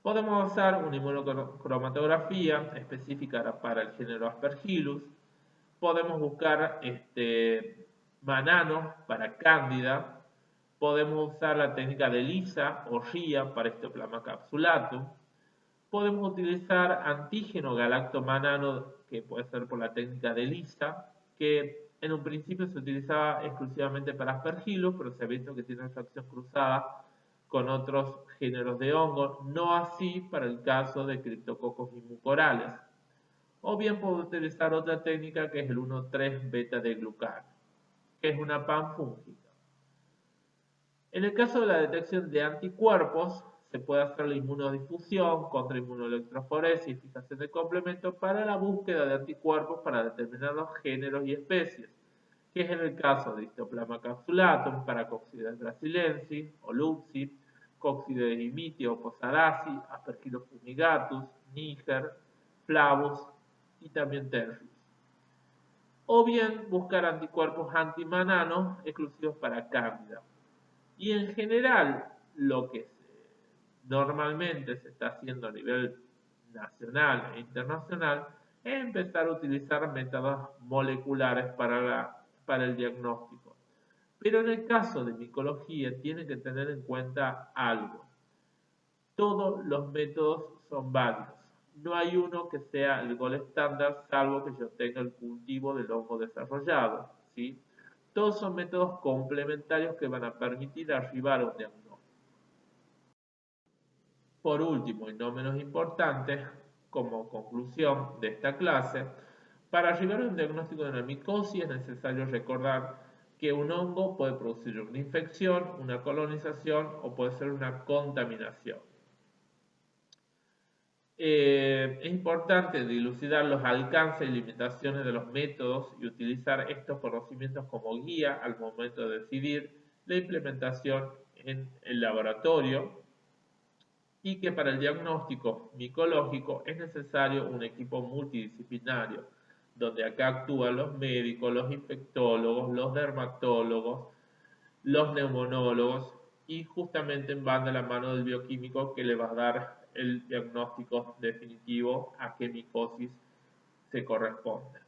Podemos usar una inmunocromatografía específica para el género Aspergillus. Podemos buscar mananos para Cándida. Podemos usar la técnica de ELISA o RIA para Histoplasma capsulatum. Podemos utilizar antígeno galactomanano, que puede ser por la técnica de ELISA, que en un principio se utilizaba exclusivamente para Aspergillus, pero se ha visto que tiene reacción cruzada con otros géneros de hongos, no así para el caso de Cryptococcus mucorales. O bien puedo utilizar otra técnica que es el 1,3-beta de glucano, que es una panfúngica. En el caso de la detección de anticuerpos, se puede hacer la inmunodifusión, contrainmunoelectroforesis y fijación de complemento para la búsqueda de anticuerpos para determinados géneros y especies, que es en el caso de Histoplasma capsulatum para Coccidioides brasilensis o Luxi, Coccidioides imiti o Posadacea, Aspergillus fumigatus, Níger, Flavus y también Tertius. O bien buscar anticuerpos antimananos exclusivos para Cándida. Y en general, lo que normalmente se está haciendo a nivel nacional e internacional es empezar a utilizar métodos moleculares para el diagnóstico. Pero en el caso de micología tienen que tener en cuenta algo. Todos los métodos son válidos. No hay uno que sea el gold estándar salvo que yo tenga el cultivo del hongo desarrollado, ¿sí? Todos son métodos complementarios que van a permitir arribar a un diagnóstico. Por último, y no menos importante, como conclusión de esta clase, para arribar a un diagnóstico de una micosis es necesario recordar que un hongo puede producir una infección, una colonización o puede ser una contaminación. Es importante dilucidar los alcances y limitaciones de los métodos y utilizar estos conocimientos como guía al momento de decidir la implementación en el laboratorio y que para el diagnóstico micológico es necesario un equipo multidisciplinario, donde acá actúan los médicos, los infectólogos, los dermatólogos, los neumonólogos y justamente van de la mano del bioquímico que le va a dar el diagnóstico definitivo a qué micosis se corresponde.